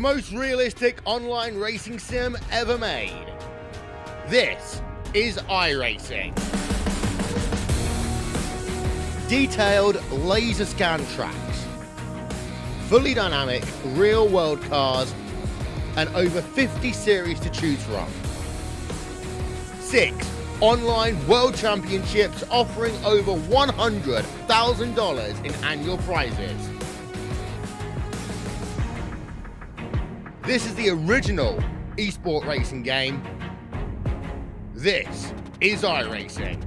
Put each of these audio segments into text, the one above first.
most realistic online racing sim ever made. This is iRacing. Detailed laser scan tracks, fully dynamic real-world cars, and over 50 series to choose from. 6 online world championships offering over $100,000 in annual prizes. This is the original esport racing game. This is iRacing.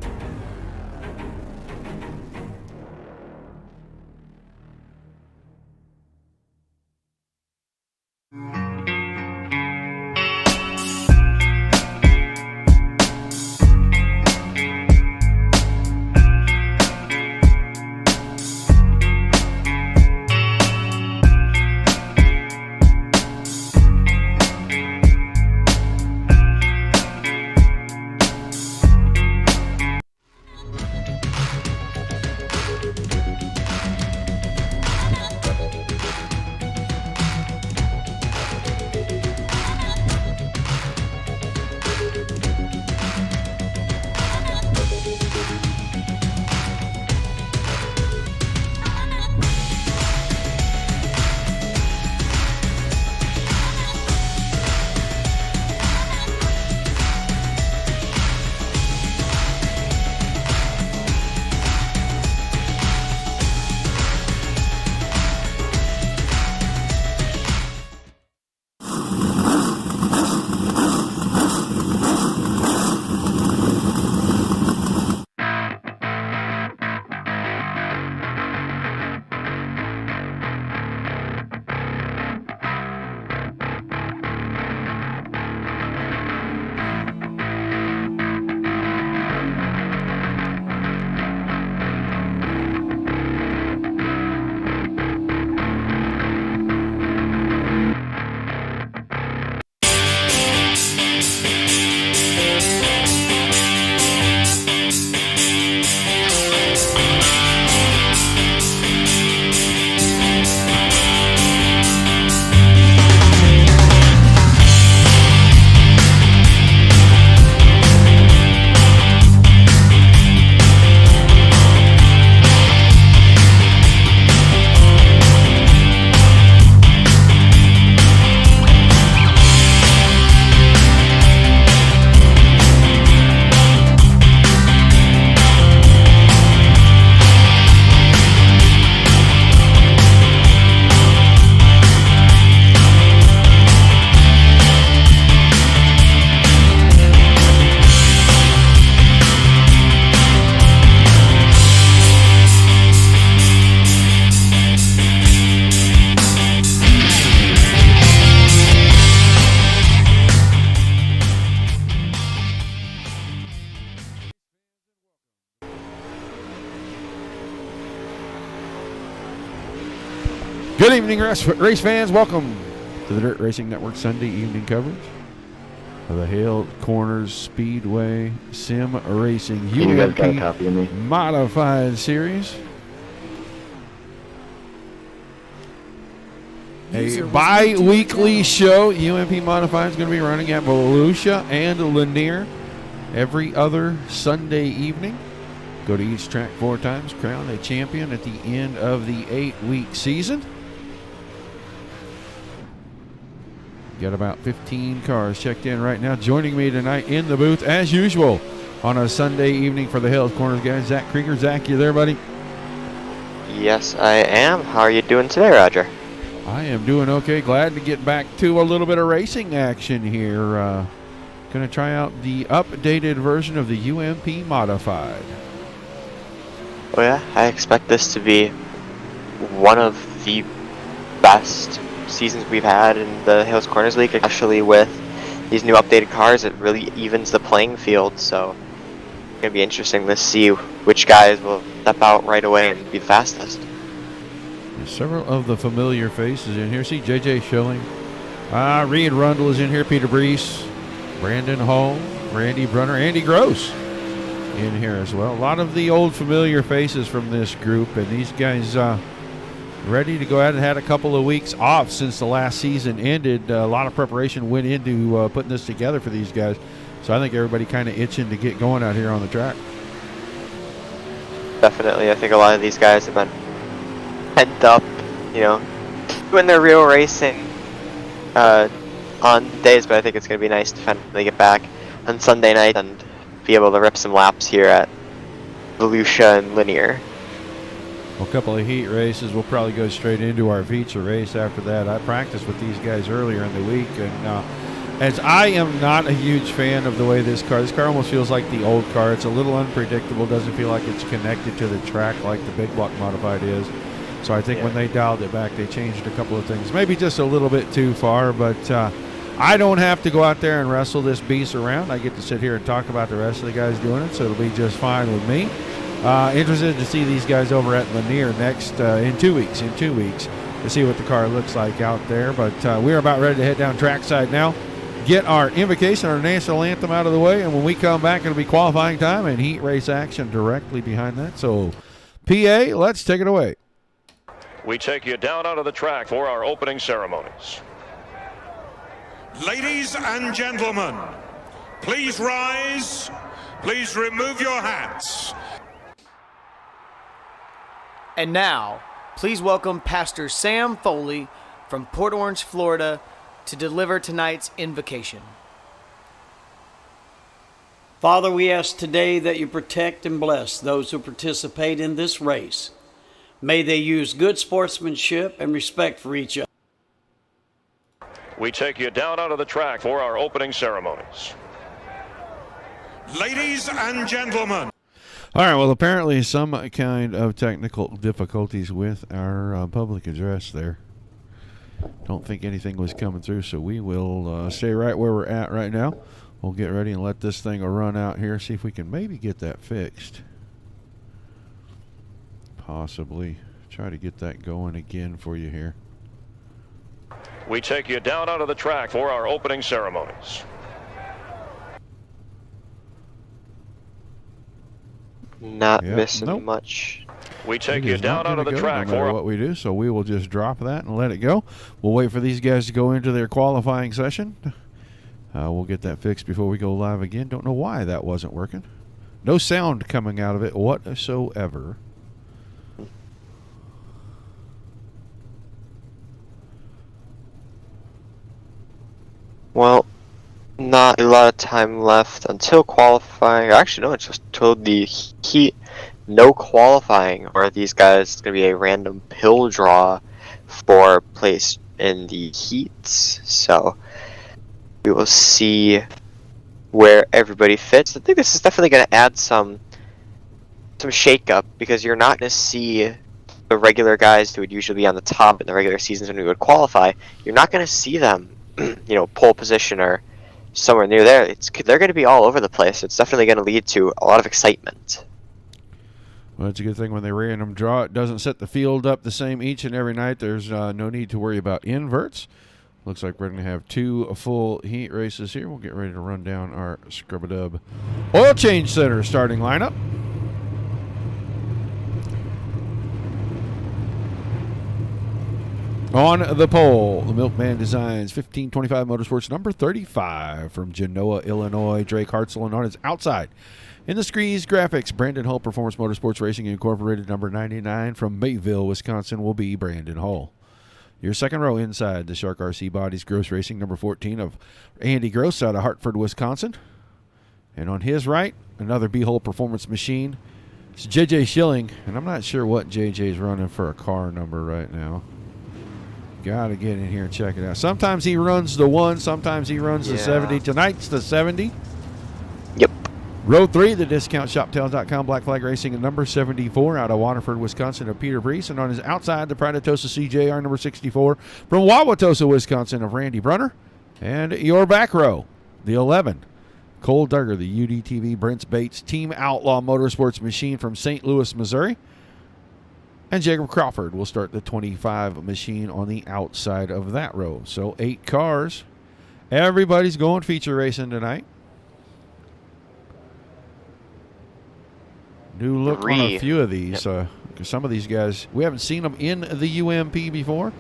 Good evening, race fans. Welcome to the Dirt Racing Network Sunday evening coverage of the Hales Corners Speedway Sim Racing UMP Modified Series. A bi-weekly show. UMP Modified is going to be running at Volusia and Lanier every other Sunday evening. Go to each track 4 times, crown a champion at the end of the 8-week season. Got about 15 cars checked in right now. Joining me tonight in the booth, as usual, on a Sunday evening for the Hales Corners guys, Zach Krieger. Zach, you there, buddy? Yes, I am. How are you doing today, Roger? I am doing okay. Glad to get back to a little bit of racing action here. Going to try out the updated version of the UMP Modified. Oh yeah, I expect this to be one of the best seasons we've had in the Hales Corners League, especially with these new updated cars. It really evens the playing field, so it's going to be interesting to see which guys will step out right away and be the fastest. Several of the familiar faces in here. See JJ Schilling, Reed Rundle is in here, Peter Brees, Brandon Hall, Randy Brunner, Andy Gross in here as well. A lot of the old familiar faces from this group, and these guys ready to go ahead and had a couple of weeks off since the last season ended. A lot of preparation went into putting this together for these guys. So I think everybody kind of itching to get going out here on the track. Definitely. I think a lot of these guys have been pent up, you know, doing their real racing on days, but I think it's going to be nice to finally get back on Sunday night and be able to rip some laps here at Volusia and Linear. Well, a couple of heat races. We'll probably go straight into our feature race after that. I practiced with these guys earlier in the week, and as I am not a huge fan of the way this car almost feels like the old car. It's a little unpredictable, doesn't feel like it's connected to the track like the Big Block Modified is. So I think when they dialed it back, they changed a couple of things. Maybe just a little bit too far, but I don't have to go out there and wrestle this beast around. I get to sit here and talk about the rest of the guys doing it, so it'll be just fine with me. Interested to see these guys over at Lanier next in 2 weeks. To see what the car looks like out there. But we're about ready to head down trackside now. Get our invocation, our national anthem out of the way, and when we come back, it'll be qualifying time and heat race action directly behind that. So, PA, let's take it away. We take you down onto the track for our opening ceremonies. Ladies and gentlemen, please rise. Please remove your hats. And now, please welcome Pastor Sam Foley from Port Orange, Florida, to deliver tonight's invocation. Father, we ask today that you protect and bless those who participate in this race. May they use good sportsmanship and respect for each other. We take you down onto the track for our opening ceremonies. Ladies and gentlemen. All right, well, apparently some kind of technical difficulties with our public address there. Don't think anything was coming through, so we will stay right where we're at right now. We'll get ready and let this thing run out here, see if we can maybe get that fixed. Possibly. Try to get that going again for you here. We take you down onto the track for our opening ceremonies. Not missing much. We take you down onto the track no matter what we do, so we will just drop that and let it go. We'll wait for these guys to go into their qualifying session. We'll get that fixed before we go live again. Don't know why that wasn't working. No sound coming out of it whatsoever. Well, not a lot of time left until qualifying. Actually, no, it's just told the heat, no qualifying, or these guys, it's going to be a random pill draw for place in the heats. So we will see where everybody fits. I think this is definitely going to add some shake-up, because you're not going to see the regular guys who would usually be on the top in the regular seasons when we would qualify. You're not going to see them, you know, pole position or somewhere near there. They're going to be all over the place. It's definitely going to lead to a lot of excitement. Well, it's a good thing when they random draw, it doesn't set the field up the same each and every night. There's no need to worry about inverts. Looks like we're going to have 2 full heat races here. We'll get ready to run down our Scrub-a-Dub Oil Change Center starting lineup. On the pole, the Milkman Designs 1525 Motorsports number 35 from Genoa, Illinois. Drake Hartzell, and on his outside. In the Screes Graphics, Brandon Hull Performance Motorsports Racing Incorporated number 99 from Mayville, Wisconsin will be Brandon Hull. Your second row inside, the Shark RC Bodies Gross Racing number 14 of Andy Gross out of Hartford, Wisconsin. And on his right, another B-Hole Performance Machine. It's JJ Schilling, and I'm not sure what JJ's running for a car number right now. Got to get in here and check it out. Sometimes he runs the 1, sometimes he runs the 70. Tonight's the 70. Yep. Row 3, the DiscountShopTails.com Black Flag Racing at number 74 out of Waterford, Wisconsin of Peter Brees. And on his outside, the Pride of Tosa CJR number 64 from Wauwatosa, Wisconsin of Randy Brunner. And your back row, the 11, Cole Duggar, the UDTV Brents Bates Team Outlaw Motorsports Machine from St. Louis, Missouri. And Jacob Crawford will start the 25 machine on the outside of that row. So 8 cars. Everybody's going feature racing tonight. New look on a few of these. because some of these guys, we haven't seen them in the UMP before.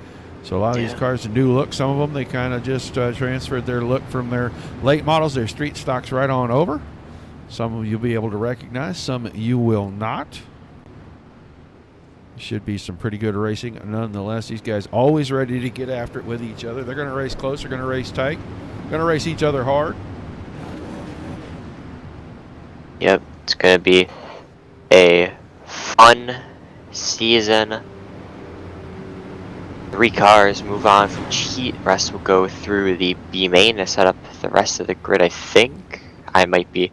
So a lot of these cars are new look. Some of them, they kind of just transferred their look from their late models, their street stocks right on over. Some of you'll be able to recognize, some you will not. Should be some pretty good racing. Nonetheless, these guys always ready to get after it with each other. They're going to race close. They're going to race tight. Going to race each other hard. Yep, it's going to be a fun season. 3 cars move on from heat. The rest will go through the B main to set up the rest of the grid, I think. I might be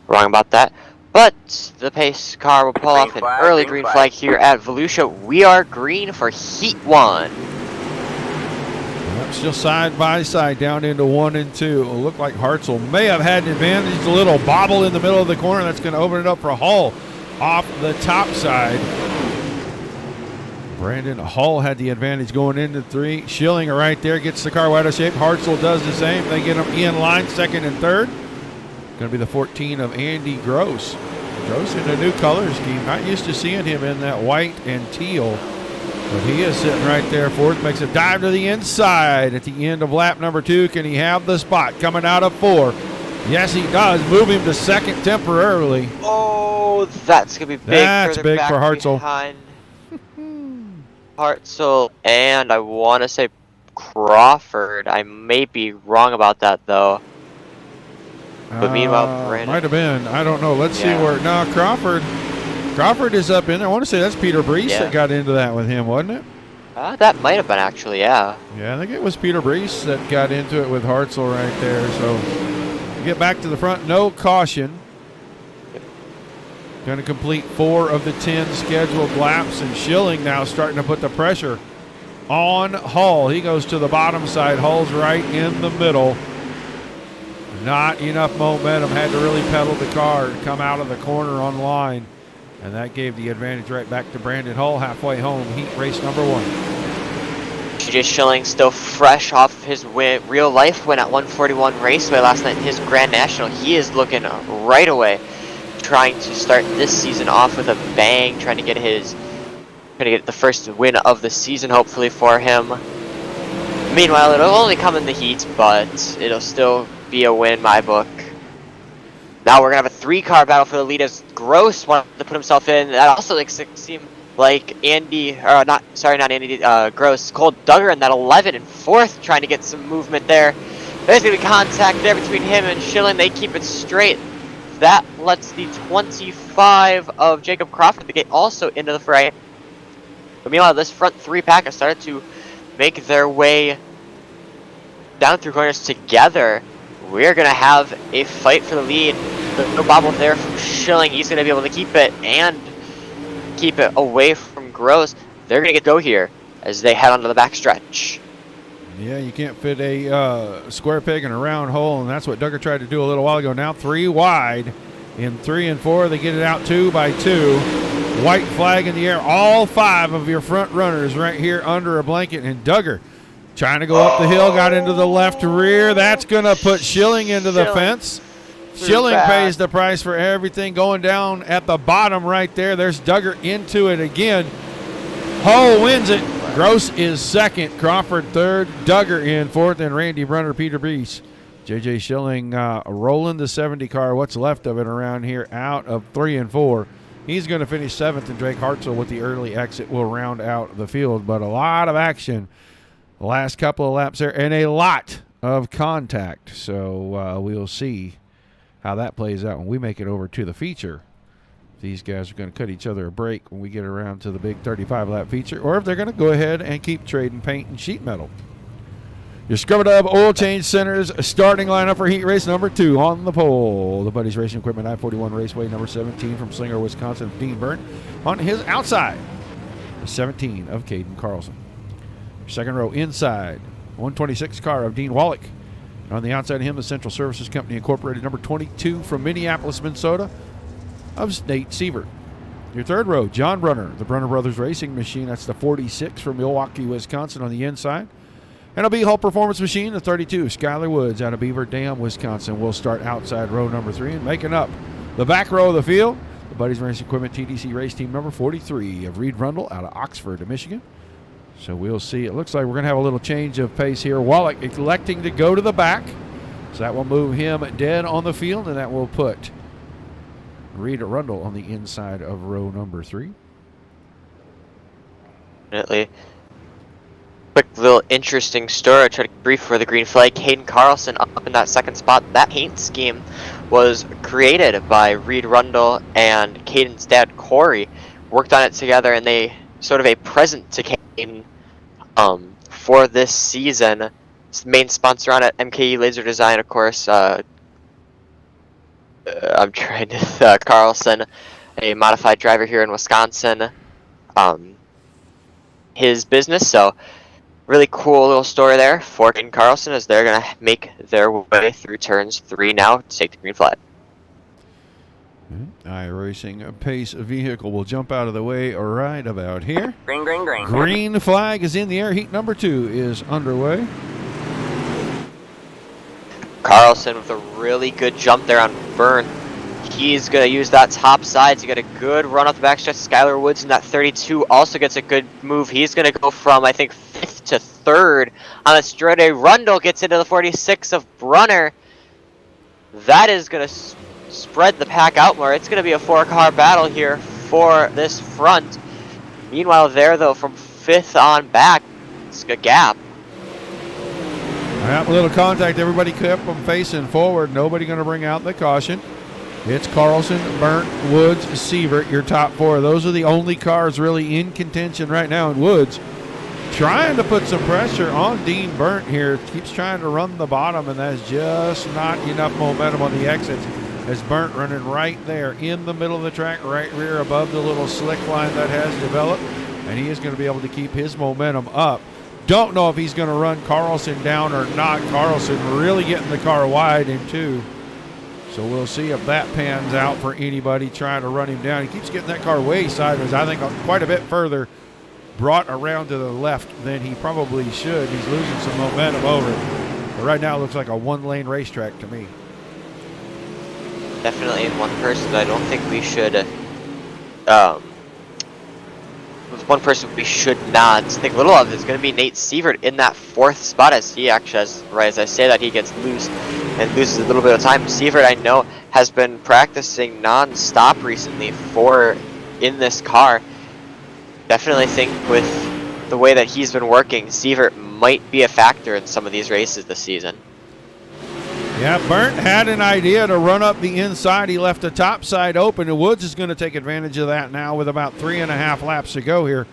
wrong about that. But the pace car will pull off an early green flag here at Volusia. We are green for Heat 1. Yep, still side by side down into 1 and 2. It'll look like Hartzell may have had an advantage. A little bobble in the middle of the corner. That's going to open it up for Hull off the top side. Brandon Hull had the advantage going into 3. Schilling right there gets the car wide of shape. Hartzell does the same. They get him in line, 2nd and 3rd. Going to be the 14 of Andy Gross. Gross in a new color scheme. Not used to seeing him in that white and teal. But he is sitting right there. 4th, makes a dive to the inside at the end of lap number 2. Can he have the spot coming out of 4? Yes, he does. Move him to 2nd temporarily. Oh, that's going to be big. That's big for Hartzell. Hartzell and I want to say Crawford. I may be wrong about that, though. But meanwhile, Brandon might have been. I don't know. Let's see where. No, Crawford is up in there. I want to say that's Peter Brees that got into that with him, wasn't it? That might have been actually, yeah. Yeah, I think it was Peter Brees that got into it with Hartzell right there. So get back to the front. No caution. Going to complete 4 of the 10 scheduled laps, and Schilling now starting to put the pressure on Hull. He goes to the bottom side. Hull's right in the middle. Not enough momentum. Had to really pedal the car and come out of the corner on line. And that gave the advantage right back to Brandon Hull halfway home. Heat race number 1. TJ Schilling still fresh off his real life win at 141 Raceway last night in his Grand National. He is looking right away, trying to start this season off with a bang, trying to get the first win of the season hopefully for him. Meanwhile, it'll only come in the heat, but it'll still be a win in my book. Now we're gonna have a 3-car battle for the lead as Gross wanted to put himself in. That also seemed like Gross, Cole Duggar in that 11 and 4th, trying to get some movement there. There's gonna be contact there between him and Schilling. They keep it straight. That lets the 25 of Jacob Crawford to get also into the fray. But meanwhile, this front 3-pack has started to make their way down through corners together. We're going to have a fight for the lead. No bobble there from Schilling. He's going to be able to keep it and keep it away from Gross. They're going to get go here as they head onto the back stretch. Yeah, you can't fit a square peg in a round hole, and that's what Duggar tried to do a little while ago. Now 3 wide in 3 and 4. They get it out 2 by 2. White flag in the air. All 5 of your front runners right here under a blanket, and Duggar trying to go up the hill, got into the left rear. That's going to put Schilling into the fence. Schilling pays the price for everything going down at the bottom right there. There's Duggar into it again. Hull wins it. Gross is 2nd, Crawford 3rd, Duggar in 4th, and Randy Brunner, Peter Brees. J.J. Schilling rolling the 70 car, what's left of it around here, out of 3 and 4. He's going to finish 7th, and Drake Hartzell with the early exit will round out the field. But a lot of action the last couple of laps there, and a lot of contact. So we'll see how that plays out when we make it over to the feature. These guys are going to cut each other a break when we get around to the big 35-lap feature, or if they're going to go ahead and keep trading paint and sheet metal. Your Scrub Dub Oil Change Center's starting lineup for heat race number 2 on the pole. The Buddies Racing Equipment I-41 Raceway number 17 from Slinger, Wisconsin, Dean Byrne. On his outside, the 17 of Caden Carlson. Second row inside, 126 car of Dean Wallach. And on the outside of him, the Central Services Company Incorporated number 22 from Minneapolis, Minnesota, of Nate Sievert. Your third row, John Brunner, the Brunner Brothers Racing Machine. That's the 46 from Milwaukee, Wisconsin on the inside. And a B-Hull Performance Machine, the 32, Skylar Woods out of Beaver Dam, Wisconsin, will start outside row number 3. And making up the back row of the field, the Buddies Racing Equipment TDC race team number 43 of Reed Rundle out of Oxford, Michigan. So we'll see. It looks like we're going to have a little change of pace here. Wallach electing to go to the back. So that will move him dead on the field, and that will put Reed Rundle on the inside of row number 3. Definitely. Quick little interesting story. I tried to brief for the green flag. Hayden Carlson up in that second spot. That paint scheme was created by Reed Rundle and Caden's dad, Corey. Worked on it together, and they sort of a present to Caden for this season. It's the main sponsor on it, MKE Laser Design, of course. I'm trying to Carlson, a modified driver here in Wisconsin. His business, so really cool little story there for Caden Carlson as they're going to make their way through turns 3 now to take the green flag. iRacing Pace vehicle will jump out of the way right about here. Green, green, green. Green flag is in the air. Heat number 2 is underway. Carlson with a really good jump there on Byrne. He's going to use that top side to get a good run off the backstretch. Skylar Woods in that 32 also gets a good move. He's going to go from, I think, 5th to 3rd on the straightaway. Rundle gets into the 46 of Brunner. That is going to spread the pack out more. It's going to be a 4-car battle here for this front. Meanwhile there, though, from 5th on back, it's a gap. A little contact. Everybody kept them facing forward. Nobody going to bring out the caution. It's Carlson, Burnt, Woods, Sievert, your top 4. Those are the only cars really in contention right now. And Woods trying to put some pressure on Dean Burnt here. Keeps trying to run the bottom, and that's just not enough momentum on the exits. As Burnt running right there in the middle of the track, right rear above the little slick line that has developed. And he is going to be able to keep his momentum up. Don't know if he's going to run Carlson down or not. Carlson really getting the car wide in 2. So we'll see if that pans out for anybody trying to run him down. He keeps getting that car way sideways. I think quite a bit further brought around to the left than he probably should. He's losing some momentum over it. But right now it looks like a 1-lane racetrack to me. Definitely in one person. I don't think we should one person we should not think little of is going to be Nate Sievert in that 4th spot, as he actually has, right as I say that, he gets loose and loses a little bit of time. Sievert, I know, has been practicing non-stop recently in this car. Definitely think with the way that he's been working, Sievert might be a factor in some of these races this season. Yeah, Burnt had an idea to run up the inside. He left the top side open, and Woods is going to take advantage of that now with about 3.5 laps to go here.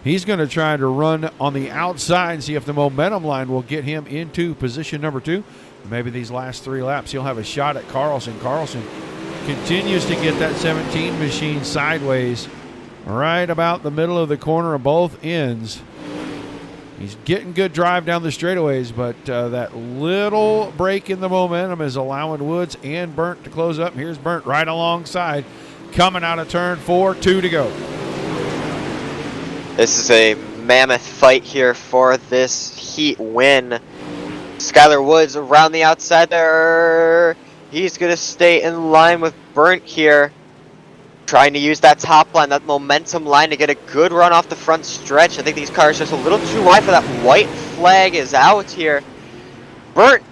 He's going to try to run on the outside and see if the momentum line will get him into position number 2. Maybe these last 3 laps he'll have a shot at Carlson. Carlson continues to get that 17 machine sideways right about the middle of the corner of both ends. He's getting good drive down the straightaways, but that little break in the momentum is allowing Woods and Burnt to close up. Here's Burnt right alongside, coming out of turn 4, 2 to go. This is a mammoth fight here for this heat win. Skylar Woods around the outside there. He's going to stay in line with Burnt here. Trying to use that top line, that momentum line to get a good run off the front stretch. I think these cars are just a little too wide for that. White flag is out here. Burnt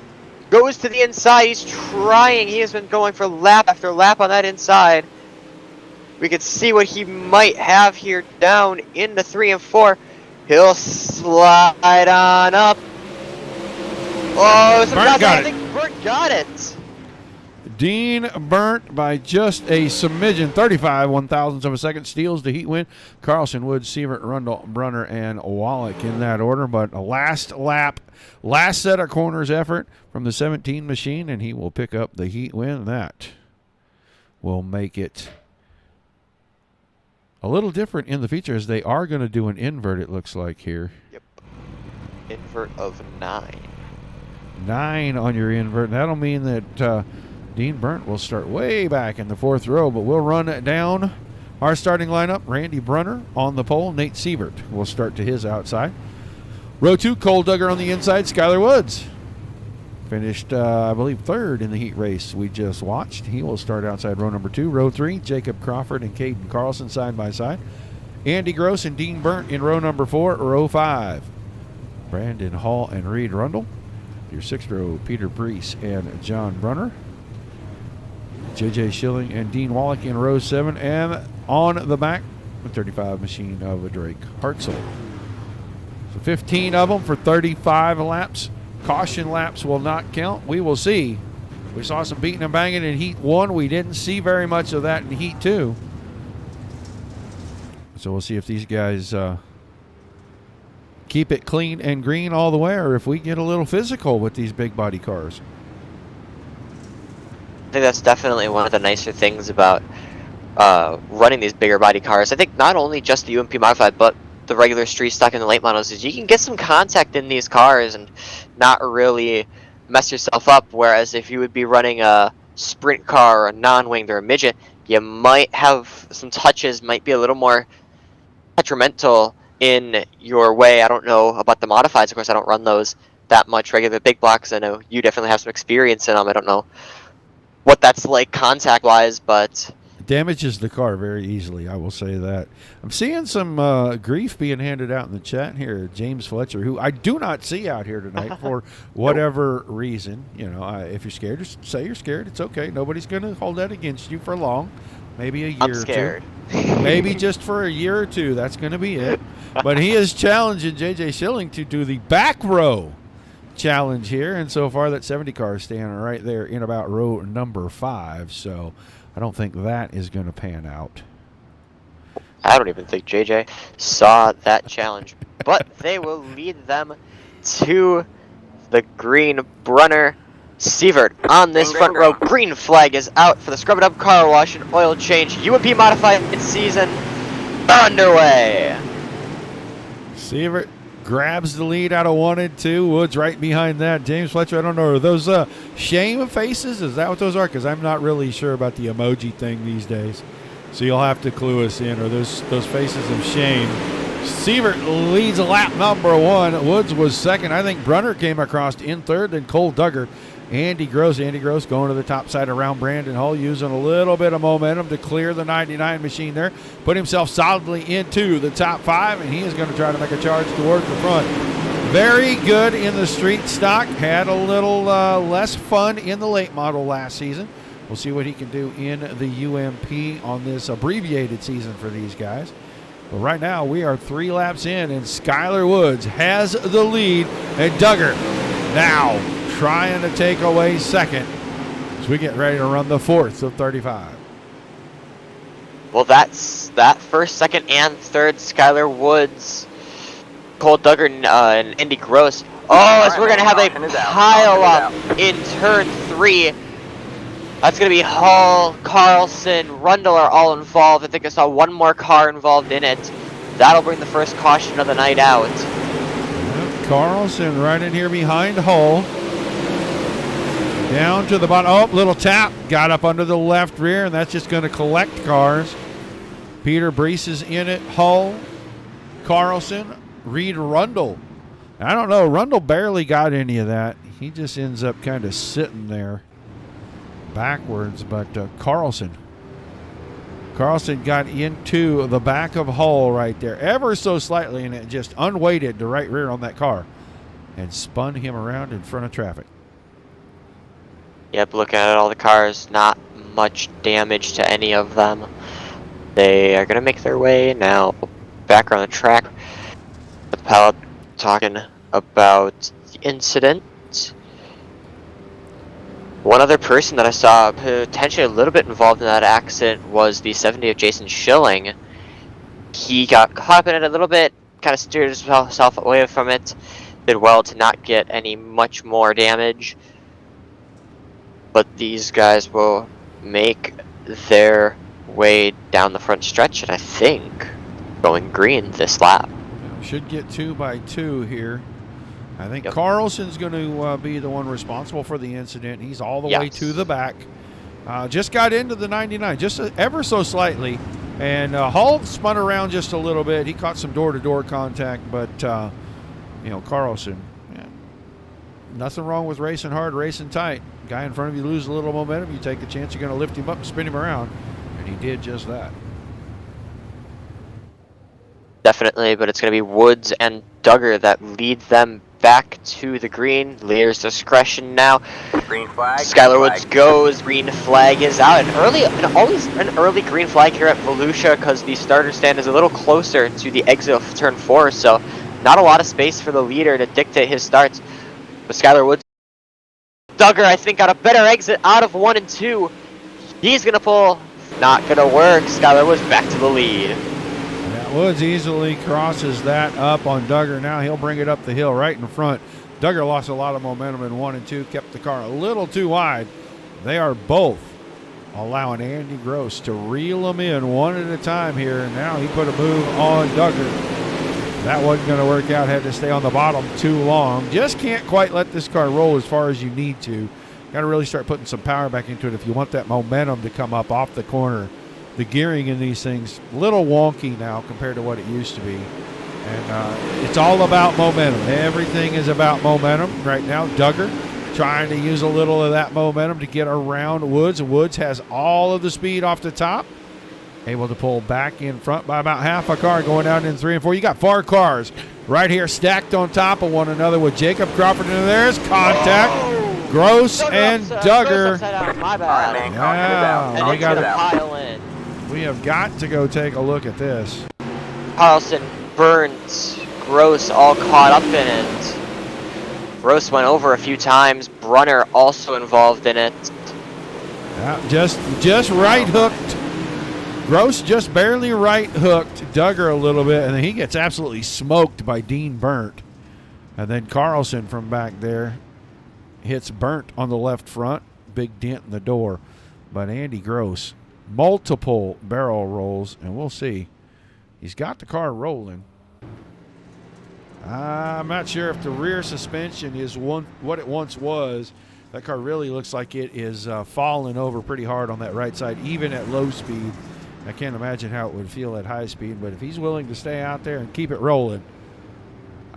goes to the inside. He's trying. He has been going for lap after lap on that inside. We could see what he might have here down into 3 and 4. He'll slide on up. Oh, Burnt got I it. think Burnt got it. Dean Burnt by just a smidgen, 35/1000ths of a second, steals the heat win. Carlson, Woods, Sievert, Rundle, Brunner, and Wallach in that order. But a last lap, last set of corners effort from the 17 machine, and he will pick up the heat win. That will make it a little different in the features. They are going to do an invert, it looks like here. Yep. Invert of 9. 9 on your invert. That'll mean that Dean Burnt will start way back in the 4th row, but we'll run down our starting lineup. Randy Brunner on the pole. Nate Sievert will start to his outside. Row 2, Cole Duggar on the inside. Skylar Woods. Finished, I believe, third in the heat race we just watched. He will start outside row number 2. Row 3, Jacob Crawford and Caden Carlson side by side. Andy Gross and Dean Burnt in row number 4. Row 5, Brandon Hall and Reed Rundle. Your 6th row, Peter Brees and John Brunner. JJ Schilling and Dean Wallach in row 7. And on the back, the 35 machine of Drake Hartzell. So 15 of them for 35 laps. Caution laps will not count. We will see. We saw some beating and banging in Heat 1. We didn't see very much of that in Heat 2. So we'll see if these guys keep it clean and green all the way, or if we get a little physical with these big body cars. I think that's definitely one of the nicer things about running these bigger body cars. I think not only just the UMP Modified, but the regular street stock and the late models, is you can get some contact in these cars and not really mess yourself up. Whereas if you would be running a sprint car or a non-winged or a midget, you might have some touches, might be a little more detrimental in your way. I don't know about the modifieds. Of course, I don't run those that much regular big blocks. I know you definitely have some experience in them. I don't know what that's like contact-wise, but Damages the car very easily, I will say that. I'm seeing some grief being handed out in the chat here. James Fletcher, who I do not see out here tonight for whatever reason. You know, if you're scared, just say you're scared. It's okay. Nobody's going to hold that against you for long. Maybe a year I'm scared. or two. Maybe just for a year or two. That's going to be it. But he is challenging JJ Schilling to do the back row challenge here. And so far, that 70 car is standing right there in about row number 5. So I don't think that is going to pan out. I don't even think JJ saw that challenge. But they will lead them to the green. Brunner Sievert on this front row. Green flag is out for the Scrub It Up car wash and oil change. UMP Modified season underway. Sievert grabs the lead out of 1 and 2. Woods right behind that. James Fletcher, I don't know. Are those shame faces? Is that what those are? Because I'm not really sure about the emoji thing these days. So you'll have to clue us in. Or those faces of shame. Sievert leads lap number 1. Woods was second. I think Brunner came across in third. Then Cole Duggar. Andy Gross going to the top side around Brandon Hull, using a little bit of momentum to clear the 99 machine there. Put himself solidly into the top 5, and he is going to try to make a charge towards the front. Very good in the street stock. Had a little less fun in the late model last season. We'll see what he can do in the UMP on this abbreviated season for these guys. But right now, we are 3 laps in, and Skylar Woods has the lead, and Duggar now trying to take away second as we get ready to run the 4th of 35. Well, that's that first, second, and third. Skylar Woods, Cole Duggar, and Andy Gross. Oh, as we're going to have a pile up in turn 3. That's going to be Hall, Carlson, Rundle are all involved. I think I saw one more car involved in it. That'll bring the first caution of the night out. Carlson right in here behind Hull. Down to the bottom. Oh, little tap. Got up under the left rear, and that's just going to collect cars. Peter Brees is in it. Hull, Carlson, Reed Rundle. I don't know. Rundle barely got any of that. He just ends up kind of sitting there backwards. But Carlson got into the back of Hull right there, ever so slightly, and it just unweighted the right rear on that car and spun him around in front of traffic. Yep, looking at all the cars, not much damage to any of them. They are going to make their way now back on the track. The pilot talking about the incident. One other person that I saw potentially a little bit involved in that accident was the 70 of Jason Schilling. He got caught up in it a little bit, kind of steered himself away from it. Did well to not get any much more damage. But these guys will make their way down the front stretch, and I think going green this lap. Should get 2 by 2 here. I think Carlson's going to be the one responsible for the incident. He's all the way to the back. Just got into the 99, just ever so slightly. And Hull spun around just a little bit. He caught some door-to-door contact, but, Carlson nothing wrong with racing hard, racing tight. Guy in front of you loses a little momentum, you take a chance, you're going to lift him up and spin him around. And he did just that. Definitely, but it's going to be Woods and Duggar that lead them back to the green. Leader's discretion now. Green flag. Skylar Woods goes. Green flag is out. Always an early green flag here at Volusia because the starter stand is a little closer to the exit of turn 4, so not a lot of space for the leader to dictate his starts. But Skylar Woods, Duggar, I think, got a better exit out of 1 and 2. He's going to pull. Not going to work. Skylar Woods back to the lead. Woods easily crosses that up on Duggar. Now he'll bring it up the hill right in front. Duggar lost a lot of momentum in 1 and 2, kept the car a little too wide. They are both allowing Andy Gross to reel them in one at a time here. And now he put a move on Duggar. That wasn't going to work out. Had to stay on the bottom too long. Just can't quite let this car roll as far as you need to. Got to really start putting some power back into it if you want that momentum to come up off the corner. The gearing in these things a little wonky now compared to what it used to be. And it's all about momentum. Everything is about momentum right now. Duggar trying to use a little of that momentum to get around Woods. Woods has all of the speed off the top. Able to pull back in front by about half a car going down in 3 and 4. You got 4 cars right here stacked on top of one another with Jacob Crawford. And there's contact. Gross and Duggar. My bad. Yeah, we got pile in. We have got to go take a look at this. Carlson, Burns, Gross all caught up in it. Gross went over a few times. Brunner also involved in it. Yeah, just right hooked. Gross just barely right hooked Duggar a little bit, and then he gets absolutely smoked by Dean Burnt. And then Carlson from back there hits Burnt on the left front. Big dent in the door. But Andy Gross, multiple barrel rolls, and we'll see. He's got the car rolling. I'm not sure if the rear suspension is what it once was. That car really looks like it is falling over pretty hard on that right side, even at low speed. I can't imagine how it would feel at high speed, but if he's willing to stay out there and keep it rolling,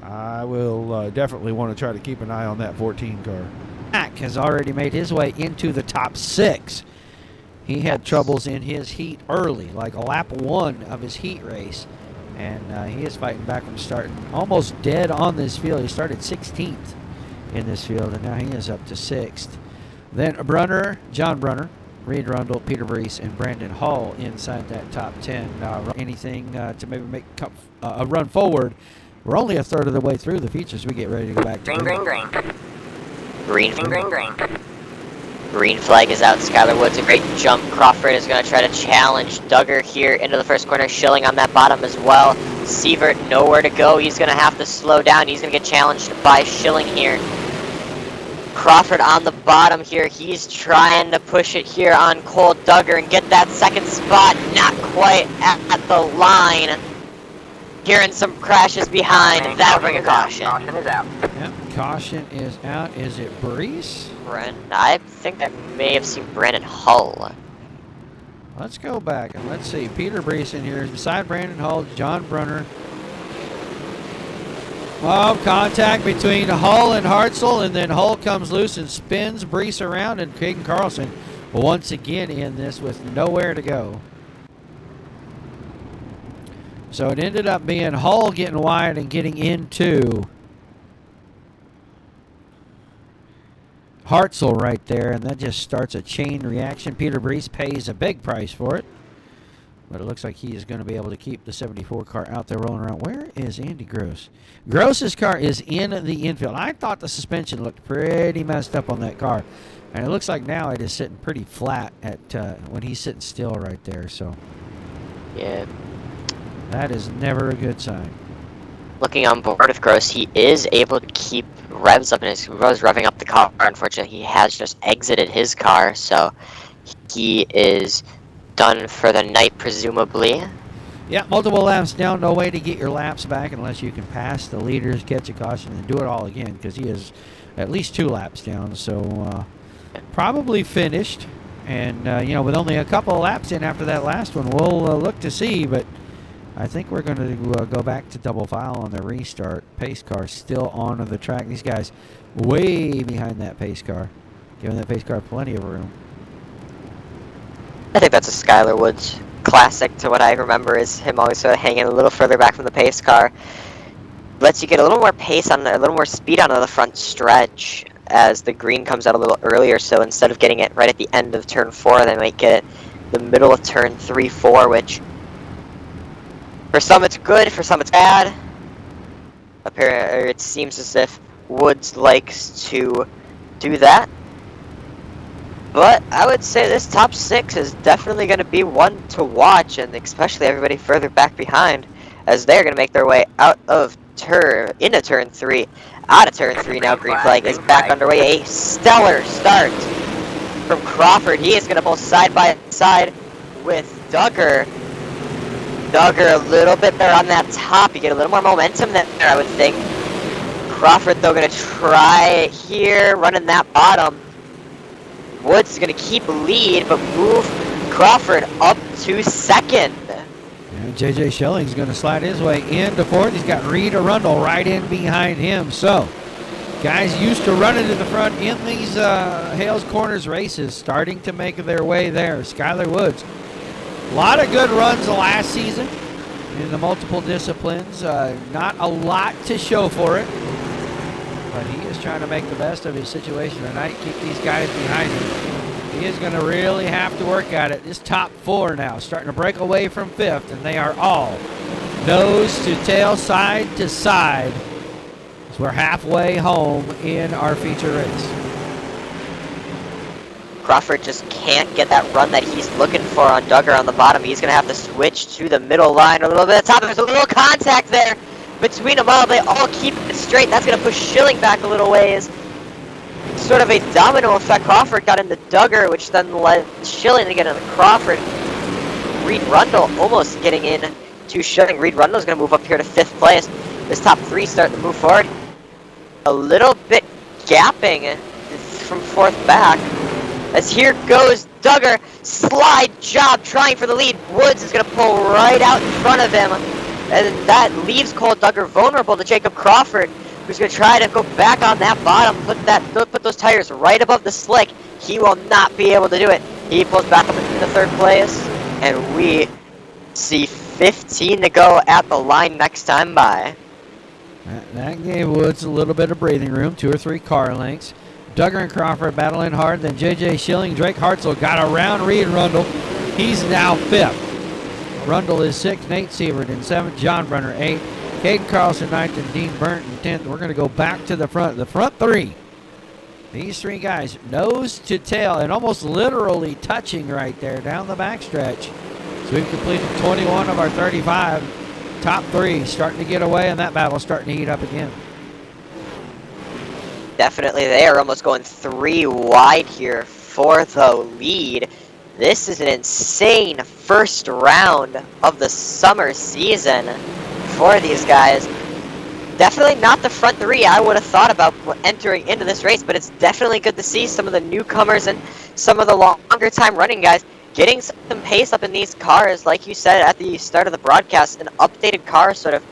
I will definitely want to try to keep an eye on that 14 car. Mack has already made his way into the top 6. He had troubles in his heat early, like lap 1 of his heat race, and he is fighting back from starting almost dead on this field. He started 16th in this field, and now he is up to 6th. Then Brunner, John Brunner, Reed Rundle, Peter Brees, and Brandon Hall inside that top 10. Anything to maybe make a run forward. We're only a third of the way through the features. We get ready to go back to Green. Green flag is out. Skylar Woods, a great jump. Crawford is going to try to challenge Duggar here into the first corner. Schilling on that bottom as well. Sievert nowhere to go. He's going to have to slow down. He's going to get challenged by Schilling here. Crawford on the bottom here. He's trying to push it here on Cole Duggar and get that second spot. Not quite at the line. Hearing some crashes behind. That'll bring a caution. Caution is out. Yep, caution is out. Is it Brees? I think I may have seen Brandon Hull. Let's go back and let's see. Peter Brees in here. Beside Brandon Hull, John Brunner. Oh, contact between Hull and Hartzell, and then Hull comes loose and spins Brees around, and Caden Carlson once again in this with nowhere to go. So it ended up being Hull getting wide and getting into Hartzell right there, and that just starts a chain reaction. Peter Brees pays a big price for it, but it looks like he is going to be able to keep the 74 car out there rolling around. Where is Andy Gross? Gross's car is in the infield. I thought the suspension looked pretty messed up on that car, and it looks like now it is sitting pretty flat at when he's sitting still right there. So Yeah. that is never a good sign. Looking on board with Gross, he is able to keep revs up, and he was revving up the car. Unfortunately, he has just exited his car, so he is done for the night, presumably. Yeah, multiple laps down. No way to get your laps back unless you can pass the leaders, catch a caution, and do it all again, because he is at least 2 laps down. So probably finished. And, with only a couple of laps in after that last one, we'll look to see. But I think we're going to go back to double file on the restart. Pace car still on the track. These guys way behind that pace car, giving that pace car plenty of room. I think that's a Skylar Woods classic to what I remember is him always sort of hanging a little further back from the pace car. Lets you get a little more pace on, a little more speed on the front stretch as the green comes out a little earlier. So instead of getting it right at the end of turn 4, they might get it the middle of turn 3-4, which for some it's good, for some it's bad. Apparently, it seems as if Woods likes to do that. But I would say this top 6 is definitely going to be one to watch, and especially everybody further back behind, as they're going to make their way into turn 3. Out of turn 3 now, green flag is back underway. A stellar start from Crawford. He is going to pull side by side with Duggar. Duggar a little bit better on that top. You get a little more momentum there, I would think. Crawford, though, going to try it here, running that bottom. Woods is going to keep lead, but move Crawford up to second. And J.J. Schilling's going to slide his way into fourth. He's got Reed Arundel right in behind him. So, guys used to running to the front in these Hales Corners races, starting to make their way there. Skylar Woods, a lot of good runs last season in the multiple disciplines. Not a lot to show for it, but he is trying to make the best of his situation tonight, keep these guys behind him. He is going to really have to work at it. This top 4 now starting to break away from 5th, and they are all nose to tail, side to side. So we're halfway home in our feature race. Crawford just can't get that run that he's looking for on Duggar on the bottom. He's going to have to switch to the middle line a little bit. Top, there's a little contact there between them all. They all keep it straight. That's going to push Schilling back a little ways. Sort of a domino effect. Crawford got into Duggar, which then led Schilling to get into Crawford. Reed Rundle almost getting in to Schilling. Reed Rundle's going to move up here to 5th place. This top 3 starting to move forward. A little bit gapping from 4th back. As here goes Duggar. Slide job trying for the lead. Woods is going to pull right out in front of him. And that leaves Cole Duggar vulnerable to Jacob Crawford, who's going to try to go back on that bottom, put those tires right above the slick. He will not be able to do it. He pulls back up into 3rd place, and we see 15 to go at the line next time by. That gave Woods a little bit of breathing room, 2 or 3 car lengths. Duggar and Crawford battling hard, then J.J. Schilling, Drake Hartzell got around Reed Rundle. He's now 5th. Rundle is 6th, Nate Sievert in 7th, John Brunner 8th, Caden Carlson 9th, and Dean Burton 10th. We're going to go back to the front. The front 3. These 3 guys, nose to tail, and almost literally touching right there down the backstretch. So we've completed 21 of our 35. Top 3 starting to get away, and that battle's starting to heat up again. Definitely, they are almost going 3 wide here for the lead. This is an insane first round of the summer season for these guys. Definitely not the front 3 I would have thought about entering into this race, but it's definitely good to see some of the newcomers and some of the longer time running guys getting some pace up in these cars. Like you said at the start of the broadcast, an updated car sort of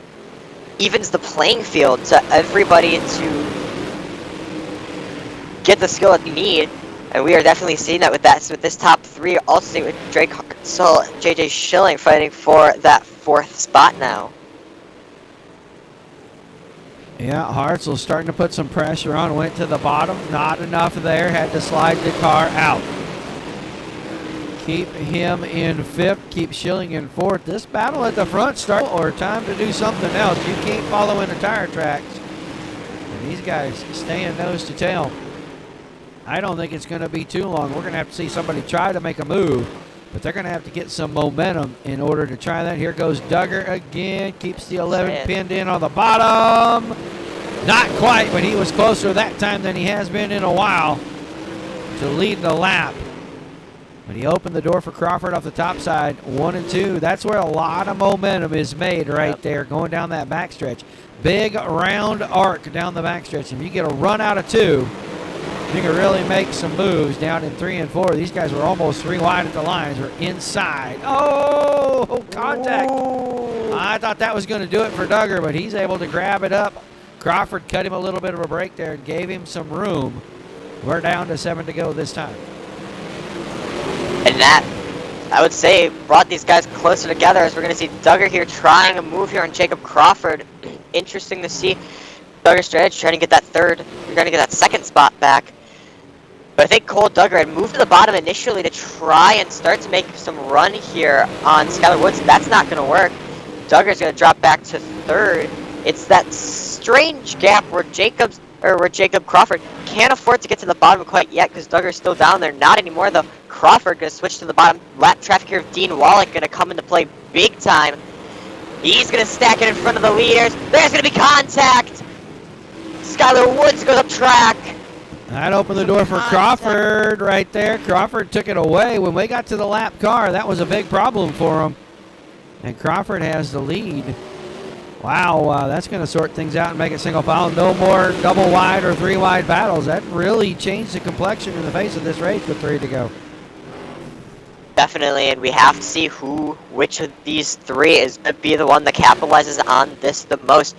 evens the playing field to everybody to get the skill that you need, and we are definitely seeing that with this top 3. Also with Drake Hartzell, J.J. Schilling fighting for that 4th spot now. Yeah, Hartzell starting to put some pressure on. Went to the bottom, not enough there. Had to slide the car out. Keep him in 5th. Keep Schilling in 4th. This battle at the front start or time to do something else. You can't follow in the tire tracks. And these guys staying nose to tail. I don't think it's going to be too long. We're going to have to see somebody try to make a move, but they're going to have to get some momentum in order to try that. Here goes Duggar again. Keeps the 11 pinned in on the bottom. Not quite, but he was closer that time than he has been in a while to lead the lap. But he opened the door for Crawford off the top side, 1 and 2. That's where a lot of momentum is made right there, going down that backstretch. Big round arc down the backstretch. If you get a run out of 2, you can really make some moves down in 3 and 4. These guys were almost 3 wide at the lines. We're inside. Oh, contact. Ooh. I thought that was going to do it for Duggar, but he's able to grab it up. Crawford cut him a little bit of a break there and gave him some room. We're down to 7 to go this time. And that, I would say, brought these guys closer together, as we're going to see Duggar here trying a move here on Jacob Crawford. Interesting to see Duggar's strategy trying to get that second spot back. But I think Cole Duggar had moved to the bottom initially to try and start to make some run here on Skylar Woods. That's not going to work. Duggar's going to drop back to third. It's that strange gap where Jacob Crawford can't afford to get to the bottom quite yet because Duggar's still down there. Not anymore though. Crawford going to switch to the bottom. Lap traffic here of Dean Wallach going to come into play big time. He's going to stack it in front of the leaders. There's going to be contact. Skylar Woods goes up track. That opened the door for Crawford right there. Crawford took it away. When we got to the lap car, that was a big problem for him. And Crawford has the lead. Wow, that's going to sort things out and make it single file. No more double wide or 3 wide battles. That really changed the complexion in the face of this race with 3 to go. Definitely, and we have to see which of these 3 is going to be the one that capitalizes on this the most.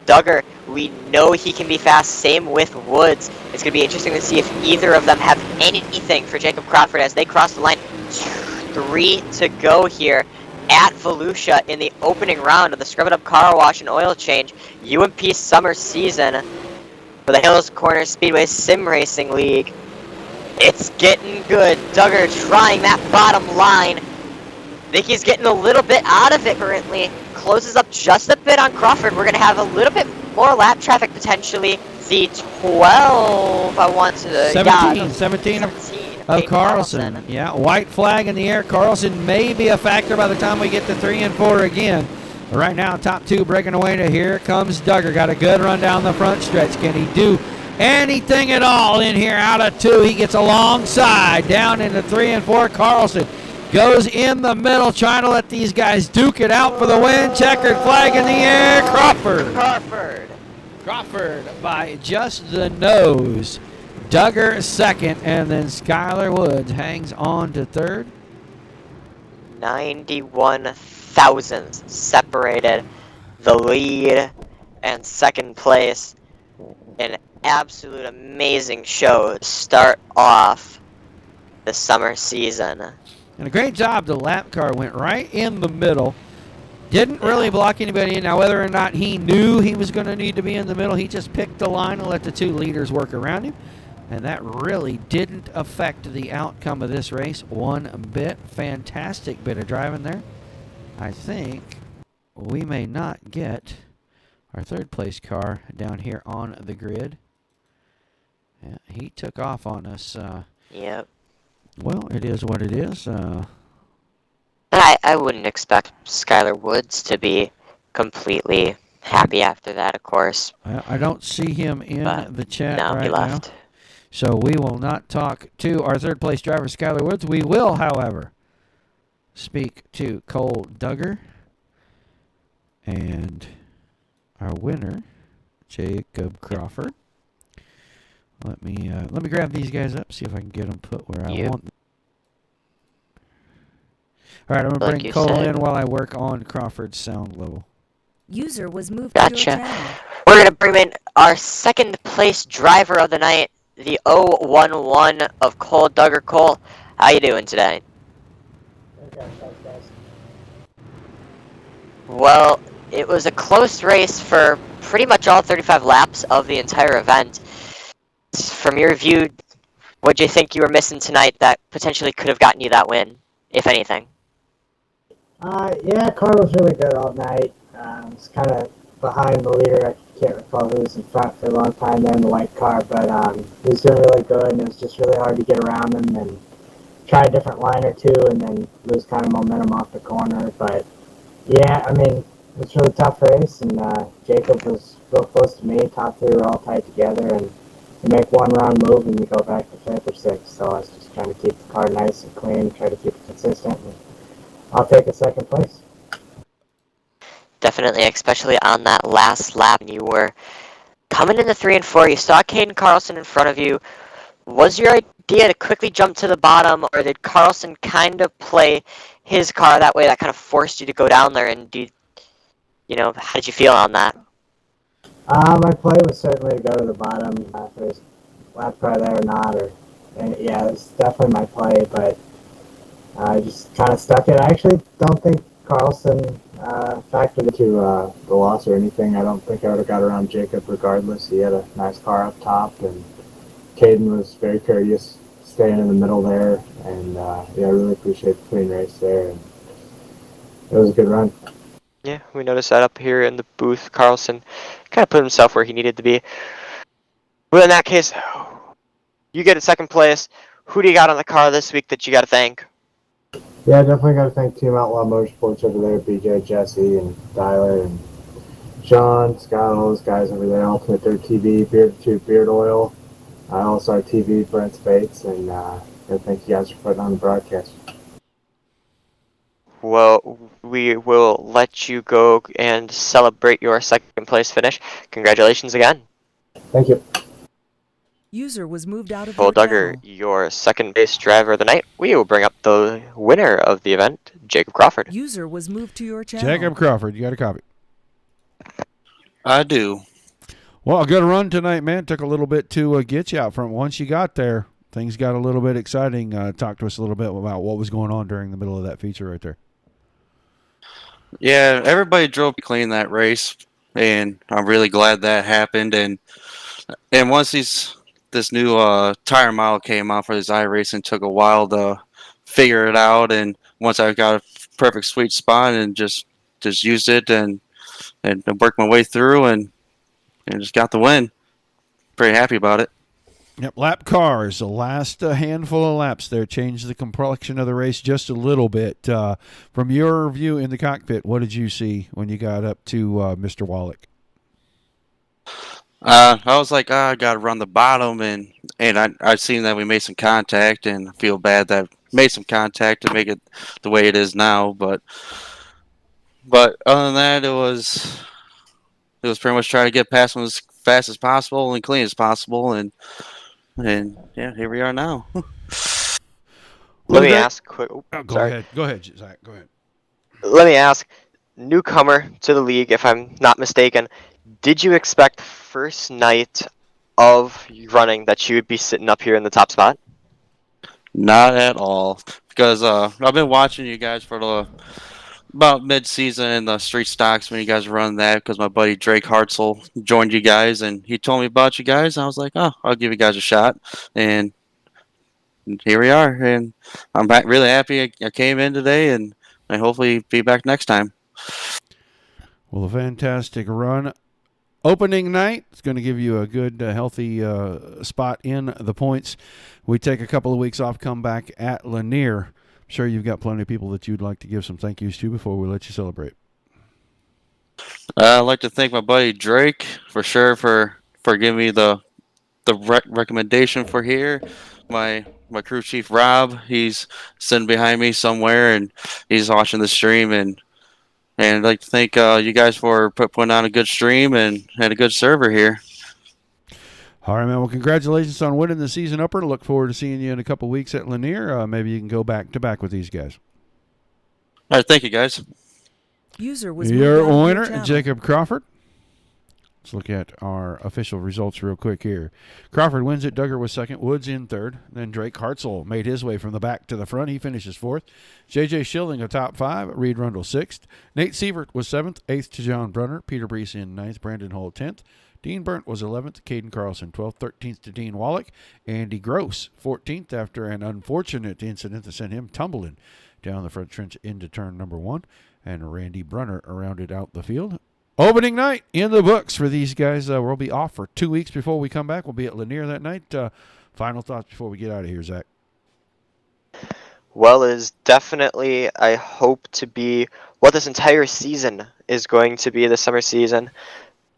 Duggar, we know he can be fast, same with Woods. It's going to be interesting to see if either of them have anything for Jacob Crawford as they cross the line. 3 to go here at Volusia in the opening round of the Scrub It Up Car Wash and Oil Change UMP Summer Season for the Hales Corners Speedway Sim Racing League. It's getting good. Duggar trying that bottom line. Vicky's getting a little bit out of it currently. Closes up just a bit on Crawford. We're going to have a little bit more lap traffic potentially. The 12, I want to... 17 of Carlson. Yeah, white flag in the air. Carlson may be a factor by the time we get to 3 and 4 again. But right now, top 2 breaking away to here comes Duggar. Got a good run down the front stretch. Can he do anything at all in here out of 2? He gets alongside down into 3 and 4. Carlson goes in the middle, trying to let these guys duke it out for the win. Checkered flag in the air. Crawford by just the nose. Duggar second, and then Skylar Woods hangs on to third. 91 thousandths separated the lead and second place. An absolute amazing show to start off the summer season. And a great job. The lap car went right in the middle. Didn't really block anybody in. Now, whether or not he knew he was going to need to be in the middle, he just picked the line and let the 2 leaders work around him. And that really didn't affect the outcome of this race one bit. Fantastic bit of driving there. I think we may not get our 3rd place car down here on the grid. Yeah, he took off on us. Yep. Well, it is what it is. I wouldn't expect Skylar Woods to be completely happy after that, of course. I don't see him in the chat right now. No, he left. So we will not talk to our 3rd place driver, Skylar Woods. We will, however, speak to Cole Duggar and our winner, Jacob Crawford. Let me grab these guys up, see if I can get them put where I want them. All right, I'm going to bring Cole in while I work on Crawford's sound level. User was moved to your channel. We're going to bring in our 2nd place driver of the night, the 011 of Cole Duggar. Cole, how you doing today? Well, it was a close race for pretty much all 35 laps of the entire event. From your view, what do you think you were missing tonight that potentially could have gotten you that win, if anything? Yeah, car was really good all night. It's kind of behind the leader. I can't recall who was in front for a long time there in the white car, but he was doing really good, and it was just really hard to get around him and try a different line or 2 and then lose kind of momentum off the corner. But yeah, I mean, it was a really tough race, and Jacob was real close to me. Top 3 were all tied together, and you make one round move and you go back to 5th or 6th. So I was just trying to keep the car nice and clean, try to keep it consistent. And I'll take a 2nd place. Definitely, especially on that last lap. You were coming into 3 and 4. You saw Caden Carlson in front of you. Was your idea to quickly jump to the bottom, or did Carlson kind of play his car that way that kind of forced you to go down there? And do how did you feel on that? My play was certainly to go to the bottom, if there's lap car there or not, yeah, it's definitely my play, but I just kind of stuck it. I actually don't think Carlson factored into the loss or anything. I don't think I would have got around Jacob regardless. He had a nice car up top, and Caden was very courteous staying in the middle there, and yeah, I really appreciate the clean race there, and it was a good run. Yeah, we noticed that up here in the booth. Carlson kind of put himself where he needed to be. Well, in that case, you get a second place. Who do you got on the car this week that you got to thank? Yeah, definitely got to thank Team Outlaw Motorsports over there, BJ, Jesse, and Tyler, and Sean, Scott, all those guys over there, Ultimate Dirt TV, Beard Tube, Beard Oil, All-Star TV, Brent Spates, and thank you guys for putting on the broadcast. Well, we will let you go and celebrate your second place finish. Congratulations again. Thank you. User was moved out of Well, your Duggar, channel. your second base driver of the night. We will bring up the winner of the event, Jacob Crawford. User was moved to your channel. Jacob Crawford, you got a copy? I do. Well, a good run tonight, man. Took a little bit to get you out front. Once you got there, things got a little bit exciting. Talk to us a little bit about what was going on during the middle of that feature right there. Yeah, everybody drove clean that race, and I'm really glad that happened. And once this new tire model came out for this iRacing, took a while to figure it out. And once I got a perfect sweet spot and just used it and worked my way through and just got the win. Pretty happy about it. Yep, lap cars, the last handful of laps there changed the complexion of the race just a little bit. From your view in the cockpit, what did you see when you got up to Mr. Wallach? I was like, I got to run the bottom, and I seen that we made some contact, and I feel bad that made some contact to make it the way it is now. But other than that, it was pretty much trying to get past them as fast as possible and clean as possible, and yeah, here we are now. Let me ask quick. Go ahead, Zach. Go ahead. Let me ask, newcomer to the league, if I'm not mistaken, did you expect first night of running that you would be sitting up here in the top spot? Not at all, because I've been watching you guys for about mid-season in the street stocks when you guys run that, because my buddy Drake Hartzell joined you guys and he told me about you guys, and I was like, oh, I'll give you guys a shot, and here we are, and I'm really happy I came in today, and I hopefully be back next time. Well, a fantastic run. Opening night, it's going to give you a good, healthy spot in the points. We take a couple of weeks off, come back at Lanier. I'm sure you've got plenty of people that you'd like to give some thank yous to before we let you celebrate. I'd like to thank my buddy Drake for sure for giving me the recommendation for here. My crew chief Rob, he's sitting behind me somewhere and he's watching the stream, and I'd like to thank you guys for putting on a good stream and had a good server here. All right, man. Well, congratulations on winning the season upper. Look forward to seeing you in a couple weeks at Lanier. Maybe you can go back to back with these guys. All right, thank you, guys. User was your winner, Jacob Crawford. Let's look at our official results real quick here. Crawford wins it. Duggar was second. Woods in third. Then Drake Hartzell made his way from the back to the front. He finishes fourth. J.J. Schilling a top five. Reed Rundle sixth. Nate Sievert was seventh. Eighth to John Brunner. Peter Brees in ninth. Brandon Hull 10th. Dean Burnt was 11th. Caden Carlson 12th. 13th to Dean Wallach. Andy Gross 14th after an unfortunate incident that sent him tumbling down the front trench into turn number one. And Randy Brunner rounded out the field. Opening night in the books for these guys. We'll be off for 2 weeks before we come back. We'll be at Lanier that night. Final thoughts before we get out of here, Zach? Well, it is definitely, I hope, to be what this entire season is going to be, the summer season.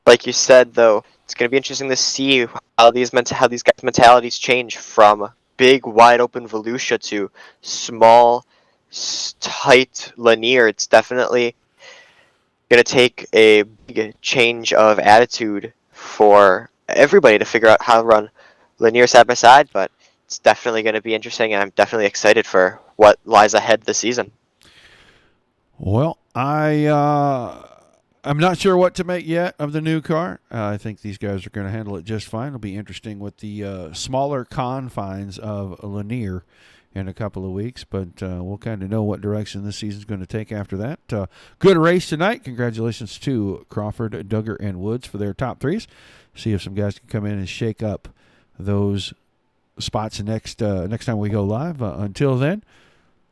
Like you said, though, it's going to be interesting to see how these guys' mentalities change from big, wide-open Volusia to small, tight Lanier. It's definitely going to take a big change of attitude for everybody to figure out how to run Lanier side by side, but it's definitely going to be interesting, and I'm definitely excited for what lies ahead this season. Well, I I'm not sure what to make yet of the new car. I think these guys are going to handle it just fine. It'll be interesting with the smaller confines of Lanier in a couple of weeks, but we'll kind of know what direction this season's going to take after that. Good race tonight. Congratulations to Crawford, Duggar, and Woods for their top threes. See if some guys can come in and shake up those spots next time we go live. Until then,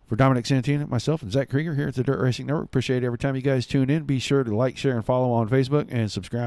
for Dominic Santina, myself, and Zach Krieger here at the Dirt Racing Network, appreciate every time you guys tune in. Be sure to like, share, and follow on Facebook and subscribe.